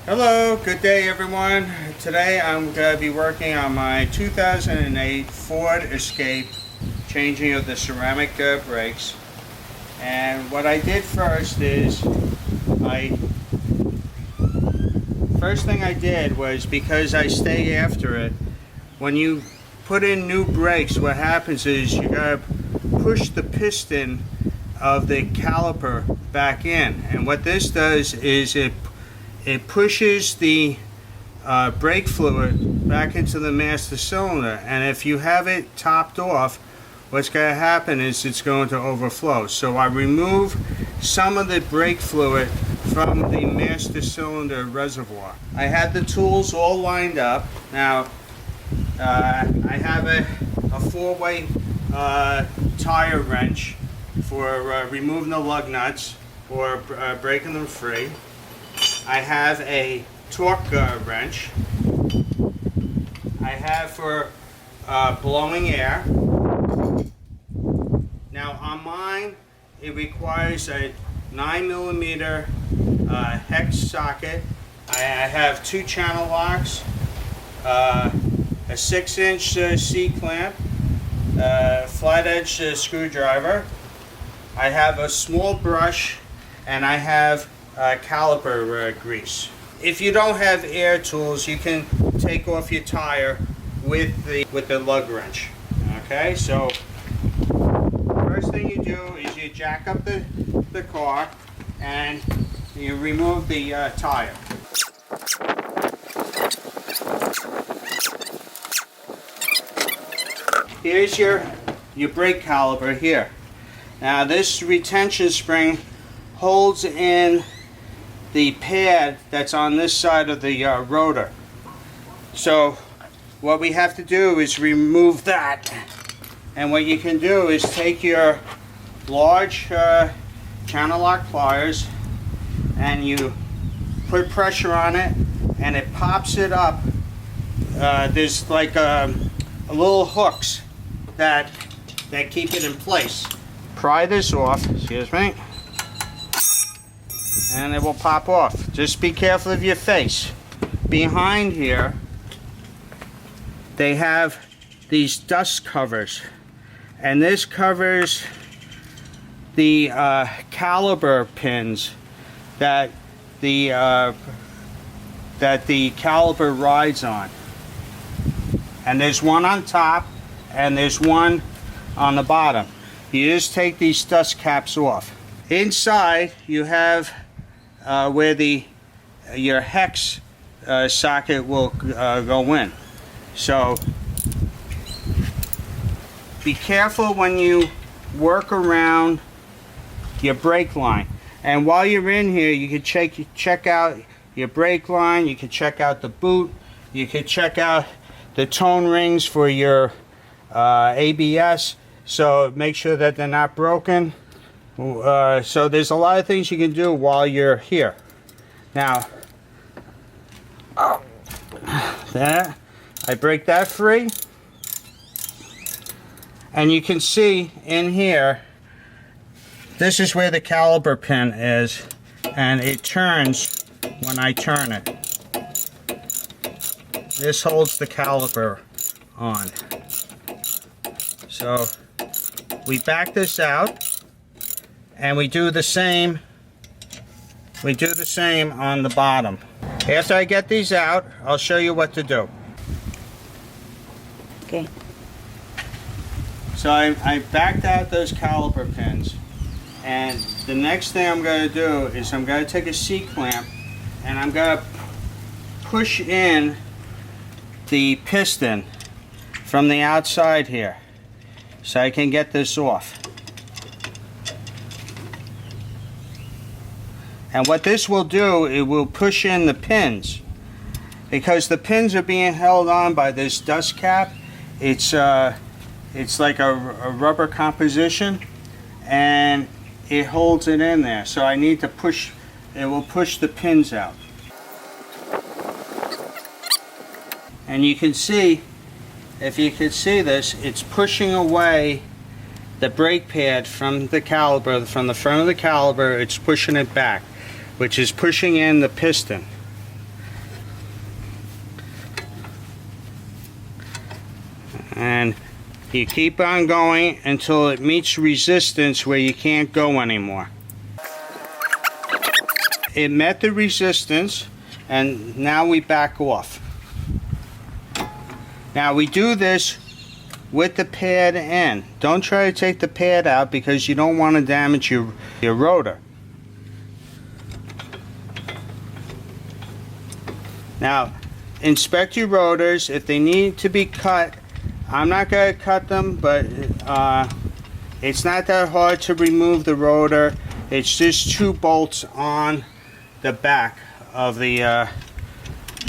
Hello, good day everyone. Today I'm going to be working on my 2008 Ford Escape, changing of the ceramic brakes. And what I did first is, first thing I did was, because I stay after it, when you put in new brakes, what happens is you got to push the piston of the caliper back in. And what this does is it pushes the brake fluid back into the master cylinder, and if you have it topped off, what's going to happen is it's going to overflow. So I remove some of the brake fluid from the master cylinder reservoir. I had the tools all lined up. Now I have a 4-way tire wrench for removing the lug nuts or breaking them free. I have a torque wrench. I have for blowing air. Now on mine, it requires a 9mm hex socket. I have 2 channel locks, a 6-inch C-clamp, flat edge screwdriver. I have a small brush, and I have caliper grease. If you don't have air tools, you can take off your tire with the lug wrench. Okay, so first thing you do is you jack up the car and you remove the tire. Here's your brake caliper here. Now this retention spring holds in the pad that's on this side of the rotor. So what we have to do is remove that, and what you can do is take your large channel lock pliers and you put pressure on it and it pops it up. There's like a little hooks that keep it in place. Pry this off, excuse me, and it will pop off. Just be careful of your face. Behind here, they have these dust covers, and this covers the caliper pins that the caliper rides on. And there's one on top, and there's one on the bottom. You just take these dust caps off. Inside, you have where your hex socket will go in. So be careful when you work around your brake line. And while you're in here, you can check out your brake line, you can check out the boot, you can check out the tone rings for your ABS, so make sure that they're not broken. So there's a lot of things you can do while you're here. Now, that I break that free, and you can see in here, this is where the caliper pin is, and it turns when I turn it. This holds the caliper on. So we back this out, and we do the same on the bottom. After I get these out, I'll show you what to do. Okay. So I backed out those caliper pins, and the next thing I'm going to do is I'm going to take a C-clamp and I'm going to push in the piston from the outside here so I can get this off. And what this will do, it will push in the pins, because the pins are being held on by this dust cap. It's like a rubber composition, and it holds it in there. So I need to push, it will push the pins out. And you can see, if you can see this, it's pushing away the brake pad from the caliper, from the front of the caliper. It's pushing it back, which is pushing in the piston. And you keep on going until it meets resistance where you can't go anymore. It met the resistance, and now we back off. Now we do this with the pad in. Don't try to take the pad out because you don't want to damage your rotor. Now inspect your rotors. If they need to be cut, I'm not going to cut them, but it's not that hard to remove the rotor. It's just 2 bolts on the back of the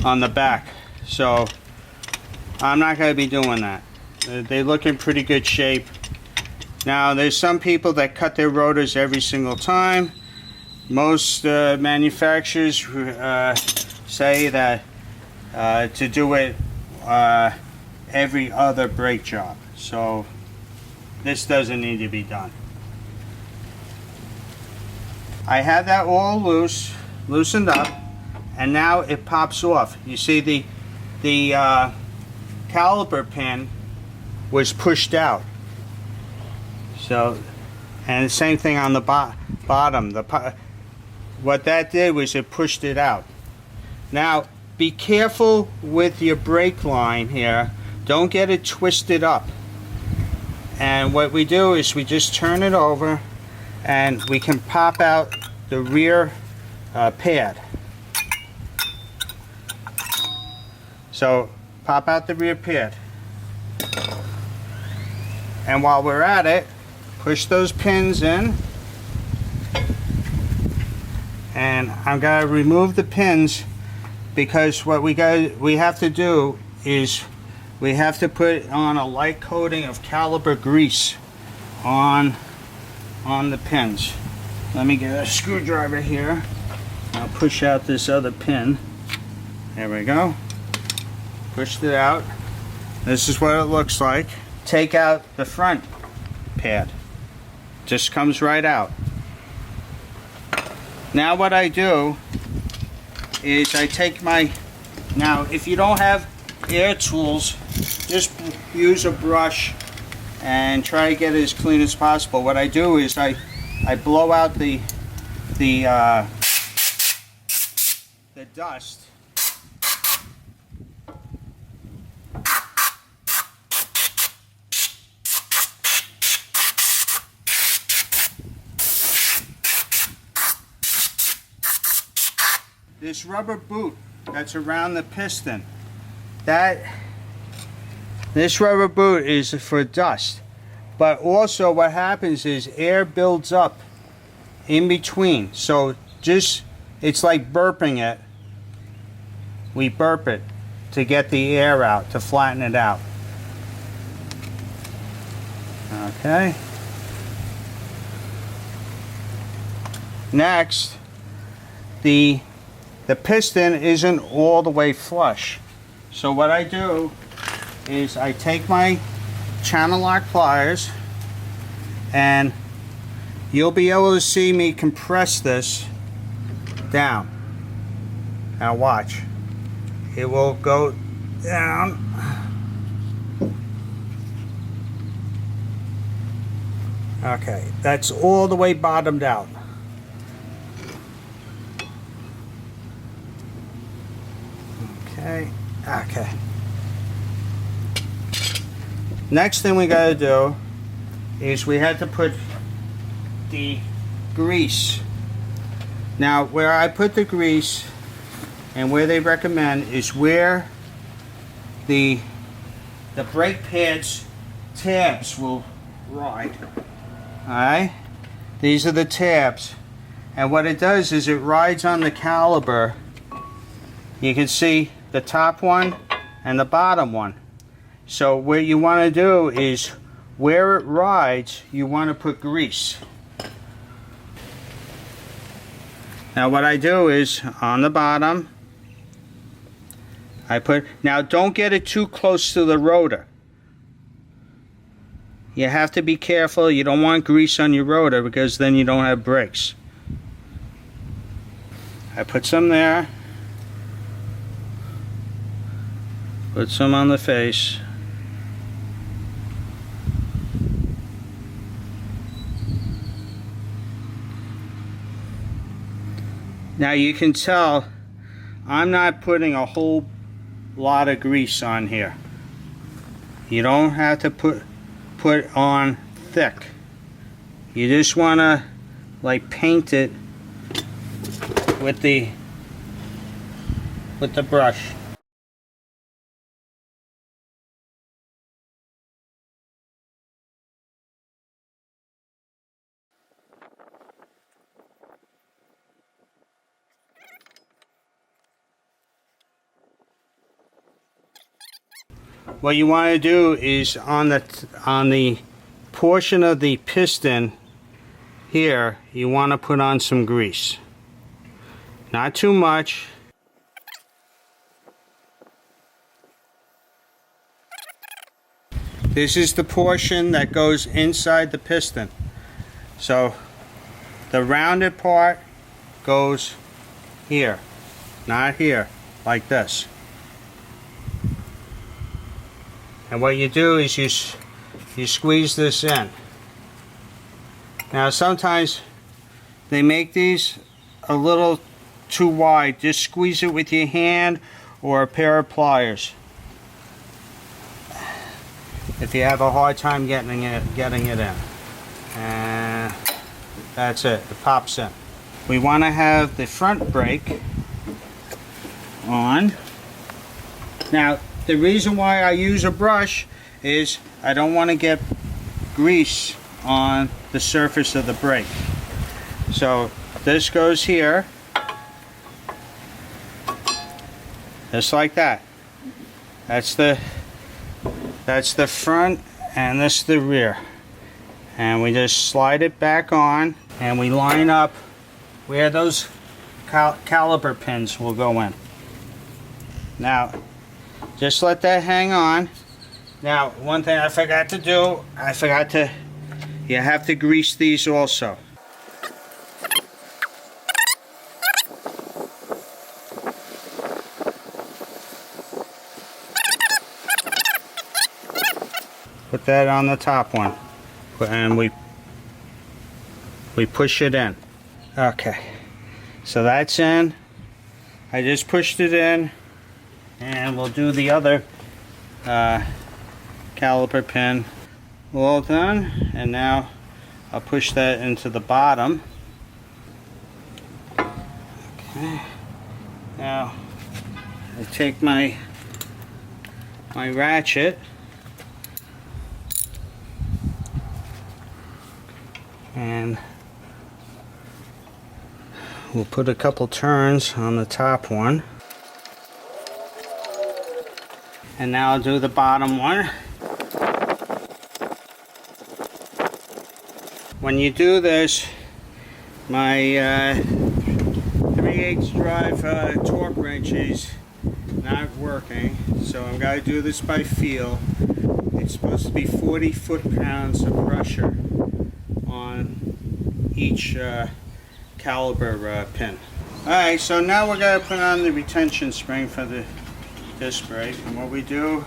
on the back. So I'm not going to be doing that. They look in pretty good shape. Now there's some people that cut their rotors every single time. Most manufacturers say that to do it every other brake job. So this doesn't need to be done. I had that all loosened up, and now it pops off. You see the caliper pin was pushed out. So, and the same thing on the bottom. What that did was it pushed it out. Now be careful with your brake line here. Don't get it twisted up. And what we do is we just turn it over, and we can pop out the rear pad. So pop out the rear pad. And while we're at it, push those pins in. And I'm going to remove the pins because what we have to do is we have to put on a light coating of caliper grease on the pins. Let me get a screwdriver here. I'll push out this other pin. There we go. Pushed it out. This is what it looks like. Take out the front pad. Just comes right out. Now what I do is I take my, now if you don't have air tools, just use a brush and try to get it as clean as possible. What I do is I blow out the dust. This rubber boot that's around the piston, this rubber boot is for dust, but also what happens is air builds up in between. So just, it's like burping it. We burp it to get the air out, to flatten it out. Okay. Next, the piston isn't all the way flush. So what I do is I take my channel lock pliers, and you'll be able to see me compress this down. Now watch. It will go down. Okay, that's all the way bottomed out. Okay. Next thing we gotta do is we had to put the grease. Now where I put the grease and where they recommend is where the brake pads tabs will ride. Alright? These are the tabs. And what it does is it rides on the caliper. You can see the top one and the bottom one. So what you want to do is where it rides, you want to put grease. Now what I do is on the bottom I put, now don't get it too close to the rotor. You have to be careful. You don't want grease on your rotor because then you don't have brakes. I put some there. Put some on the face. Now you can tell I'm not putting a whole lot of grease on here. You don't have to put on thick. You just want to like paint it with the brush. What you want to do is on the portion of the piston here, you want to put on some grease. Not too much. This is the portion that goes inside the piston. So the rounded part goes here, not here, like this. And what you do is you squeeze this in. Now sometimes they make these a little too wide. Just squeeze it with your hand or a pair of pliers if you have a hard time getting it in. And that's it. It pops in. We want to have the front brake on. Now the reason why I use a brush is I don't want to get grease on the surface of the brake. So this goes here, just like that. That's the front and this the rear. And we just slide it back on and we line up where those caliper pins will go in. Now just let that hang on. Now, one thing I forgot to do, you have to grease these also. Put that on the top one, and we push it in. Okay, so that's in. I just pushed it in. And we'll do the other caliper pin. All done. And now I'll push that into the bottom. Okay. Now I take my ratchet and we'll put a couple turns on the top one. And now I'll do the bottom one. When you do this, my 3/8 drive torque wrench is not working, so I'm going to do this by feel. It's supposed to be 40 foot-pounds of pressure on each caliper pin. Alright, so now we're going to put on the retention spring for the disc brake, and what we do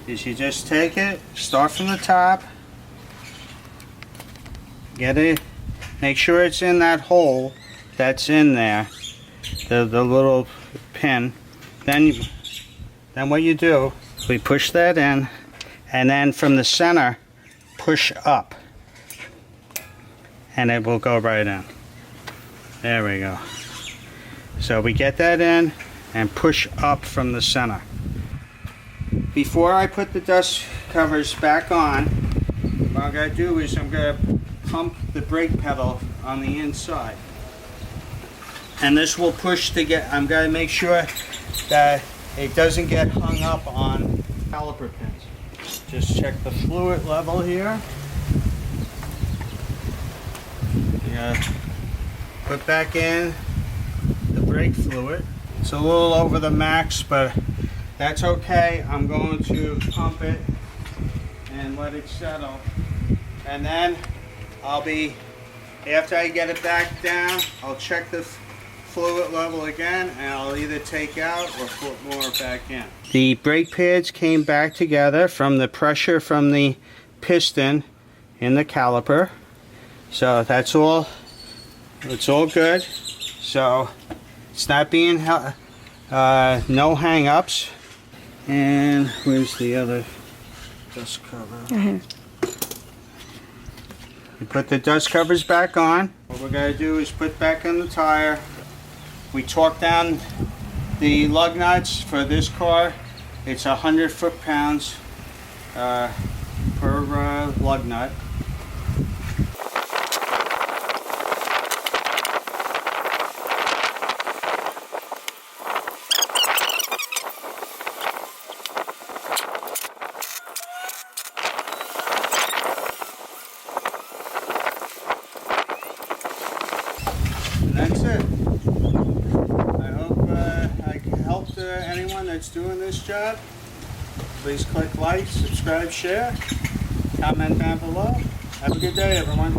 is you just take it, start from the top, get it, make sure it's in that hole that's in there, the little pin. Then what you do, we push that in, and then from the center push up, and it will go right in. There we go. So we get that in and push up from the center. Before I put the dust covers back on, what I'm going to do is I'm going to pump the brake pedal on the inside. And this will push to get, I'm going to make sure that it doesn't get hung up on caliper pins. Just check the fluid level here. Put back in the brake fluid. It's a little over the max, but that's okay. I'm going to pump it and let it settle. And then after I get it back down, I'll check the fluid level again, and I'll either take out or put more back in. The brake pads came back together from the pressure from the piston in the caliper. So that's all, it's all good. so it's not being no hang-ups. And where's the other dust cover? You put the dust covers back on. What we're going to do is put back on the tire. We torque down the lug nuts for this car. It's 100 foot-pounds per lug nut. And that's it. I hope I helped anyone that's doing this job. Please click like, subscribe, share, comment down below. Have a good day, everyone.